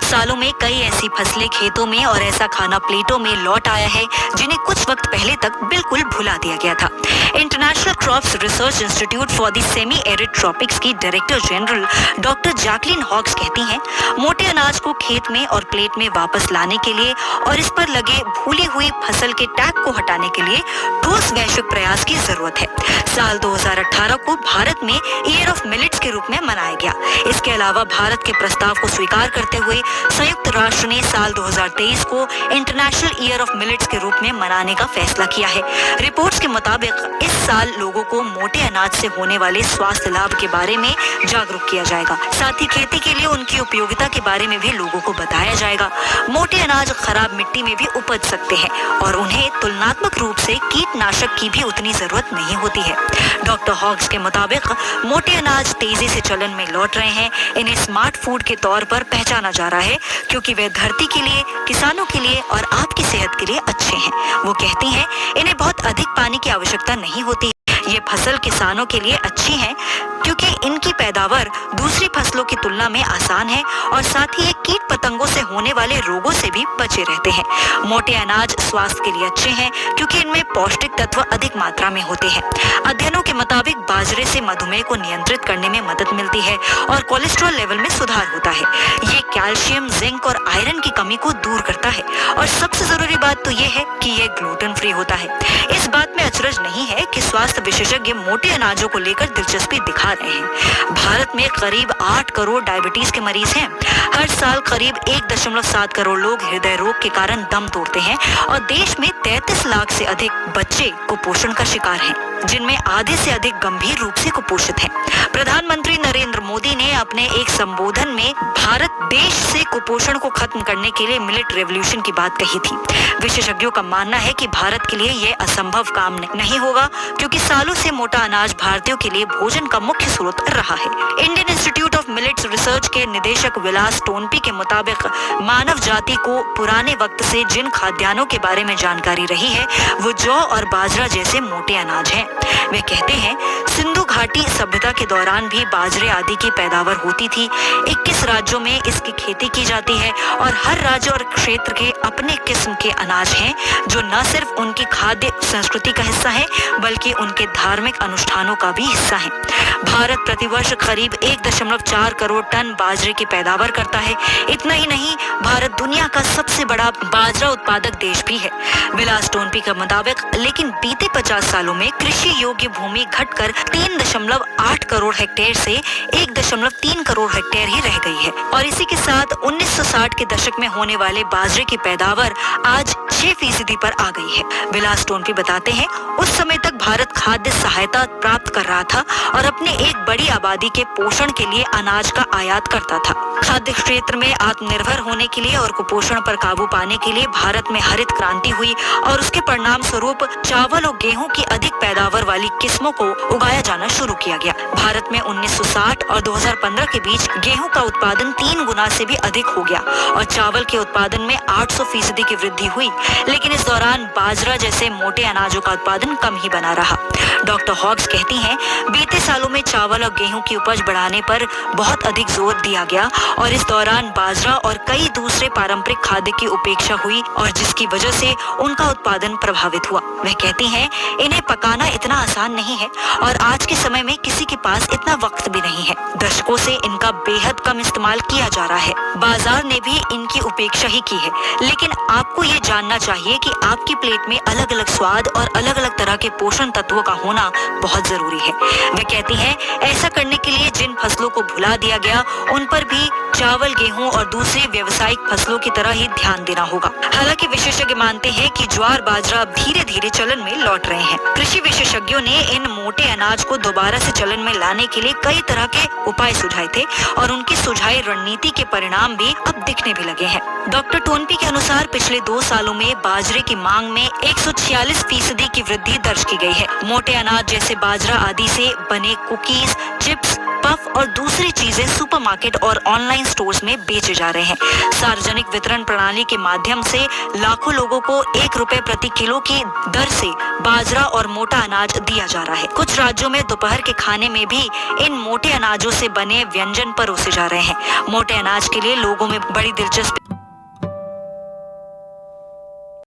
सालों में कई ऐसी फसलें खेतों में और ऐसा खाना प्लेटों में लौट आया है जिन्हें कुछ वक्त पहले तक बिल्कुल भुला दिया गया था। International Crops Research Institute for the Semi Arid Tropics की director general doctor Jacqueline Hughes कहती हैं, मोटे अनाज को खेत में और प्लेट में वापस लाने के लिए और इस पर लगे भूली हुई फसल के टैग को हटाने के लिए ठोस वैश्विक प्रयास की जरूरत है। साल 2018 को भारत में ईयर ऑफ मिलेट्स के रूप में मनाया गया। इसके अलावा भारत के प्रस्ताव को स्वीकार करते हुए संयुक्त राष्ट्र ने साल 2023 को इंटरनेशनल ईयर ऑफ मिलेट्स के रूप में मनाने का फैसला किया है। रिपोर्ट्स के मुताबिक इस साल लोगों को मोटे अनाज से होने वाले स्वास्थ्य लाभ के बारे में जागरूक किया जाएगा। साथ ही खेती के लिए उनकी उपयोगिता के बारे में भी लोगों को बताया जाएगा। मोटे अनाज खराब मिट्टी में भी उपज सकते हैं और उन्हें तुलनात्मक रूप से कीटनाशक की भी उतनी जरूरत नहीं होती है। डॉक्टर हॉग्स के मुताबिक मोटे अनाज तेजी से चलन में लौट रहे हैं। इन्हें स्मार्ट फूड के तौर पर पहचाना जा रहा है क्योंकि वे धरती के लिए, किसानों के लिए और आपकी सेहत के लिए अच्छे हैं। वो कहती हैं, इन्हें बहुत अधिक पानी की आवश्यकता नहीं होती। ये फसल किसानों के लिए अच्छी है क्योंकि इनकी पैदावार दूसरी फसलों की तुलना में आसान है और साथ ही ये कीट पतंगों से होने वाले रोगों से भी बचे रहते हैं। मोटे अनाज स्वास्थ्य के लिए अच्छे हैं क्योंकि इनमें पौष्टिक तत्व अधिक मात्रा में होते हैं। अध्ययनों के मुताबिक बाजरे से मधुमेह को नियंत्रित करने में मदद मिलती है और कोलेस्ट्रॉल लेवल में सुधार होता है। ये कैल्शियम, जिंक और आयरन की कमी को दूर करता है और सबसे जरूरी बात तो ये है कि ये ग्लूटेन फ्री होता है। इस बात में अचरज नहीं है कि स्वास्थ्य विशेषज्ञ मोटे अनाजों को लेकर दिलचस्पी दिखा रहे हैं। भारत में करीब 8 करोड़ डायबिटीज के मरीज हैं। हर साल करीब 1.7 करोड़ लोग हृदय रोग के कारण दम तोड़ते हैं और देश में 33 लाख से अधिक बच्चे कुपोषण का शिकार हैं, जिनमें आधे से अधिक गंभीर रूप से कुपोषित हैं। प्रधानमंत्री नरेंद्र मोदी ने अपने एक संबोधन में भारत देश से कुपोषण को खत्म करने के लिए मिलेट रेवोल्यूशन की बात कही थी। विशेषज्ञों का मानना है कि भारत के लिए यह असंभव काम नहीं होगा क्योंकि सालों से मोटा अनाज भारतीयों के लिए भोजन का मुख्य स्रोत रहा है। Indian institute of millets research के निदेशक विलास टोनपी के मुताबिक मानव जाति को पुराने वक्त से जिन खाद्यान्नों के बारे में जानकारी रही है वो जौ और बाजरा जैसे मोटे अनाज हैं। वे कहते हैं, सिंधु घाटी सभ्यता के दौरान भी बाजरे आदि की पैदावार होती थी। 21 राज्यों में इसकी खेती की जाती है और हर राज्य और क्षेत्र के अपने किस्म के अनाज हैं जो न सिर्फ उनकी खाद्य संस्कृति का हिस्सा है बल्कि उनके धार्मिक अनुष्ठानों का भी हिस्सा है। भारत प्रतिवर्ष करीब 1.4 करोड़ टन बाजरे की पैदावार करता है। इतना ही नहीं, भारत दुनिया का सबसे बड़ा बाजरा उत्पादक देश भी है। विलास टोनपी के मुताबिक लेकिन बीते 50 सालों में कृषि योग्य भूमि घटकर 3.8 करोड़ हेक्टेयर से 1.3 करोड़ हेक्टेयर ही रह गई है और इसी के साथ 1960 के दशक में होने वाले बाजरे की पैदावार आज 6% पर आ गई है। विलास टोनपी बताते हैं, उस समय तक भारत खाद्य सहायता प्राप्त कर रहा था और अपने एक बड़ी आबादी के पोषण के लिए अनाज का आयात करता था। खाद्य क्षेत्र में आत्मनिर्भर होने के लिए और कुपोषण पर काबू पाने के लिए भारत में हरित क्रांति हुई और उसके परिणाम स्वरूप चावल और गेहूं की अधिक पैदावार वाली किस्मों को उगाया जाना शुरू किया गया। भारत में 1960 और 2015 के बीच गेहूं का उत्पादन 3 गुना से भी अधिक हो गया और चावल के उत्पादन में 800% की वृद्धि हुई। लेकिन इस दौरान बाजरा जैसे मोटे अनाजों का उत्पादन कम ही बना रहा। डॉक्टर हॉग्स कहती हैं, बीते सालों में चावल और गेहूं की उपज बढ़ाने पर बहुत अधिक जोर दिया गया और इस दौरान बाजरा और कई दूसरे पारंपरिक खाद्य की उपेक्षा हुई और जिसकी वजह से उनका उत्पादन प्रभावित हुआ। वह कहती हैं, इन्हें पकाना इतना आसान नहीं है और आज के समय में किसी के पास इतना वक्त भी नहीं है। दशकों से इनका बेहद कम इस्तेमाल किया जा रहा है। बाजार ने भी इनकी उपेक्षा ही की है। लेकिन आपको ये जानना चाहिए कि आपकी प्लेट में अलग अलग स्वाद और अलग अलग तरह के पोषण तत्वों का होना बहुत जरूरी है। वे कहती हैं, ऐसा करने के लिए जिन फसलों को भुला दिया गया उन पर भी चावल, गेहूं और दूसरी व्यावसायिक फसलों की तरह ही ध्यान देना होगा। हालांकि विशेषज्ञ मानते हैं कि ज्वार बाजरा धीरे धीरे चलन में लौट रहे हैं। कृषि विशेषज्ञों ने इन मोटे अनाज को दोबारा से चलन में लाने के लिए कई तरह के उपाय सुझाए थे और उनकी सुझाई रणनीति के परिणाम भी अब दिखने भी लगे हैं। डॉक्टर टोनपी के अनुसार पिछले 2 सालों में बाजरे की मांग में 146% की वृद्धि दर्ज की गई है। मोटे अनाज जैसे बाजरा आदि से बने कुकीज, चिप्स, पफ और दूसरी चीजें सुपरमार्केट और ऑनलाइन स्टोर्स में बेचे जा रहे हैं। सार्वजनिक वितरण प्रणाली के माध्यम से लाखों लोगों को 1 रुपए प्रति किलो की दर से बाजरा और मोटा अनाज दिया जा रहा है। कुछ राज्यों में दोपहर के खाने में भी इन मोटे अनाजों से बने व्यंजन परोसे जा रहे हैं। मोटे अनाज के लिए लोगों में बड़ी दिलचस्पी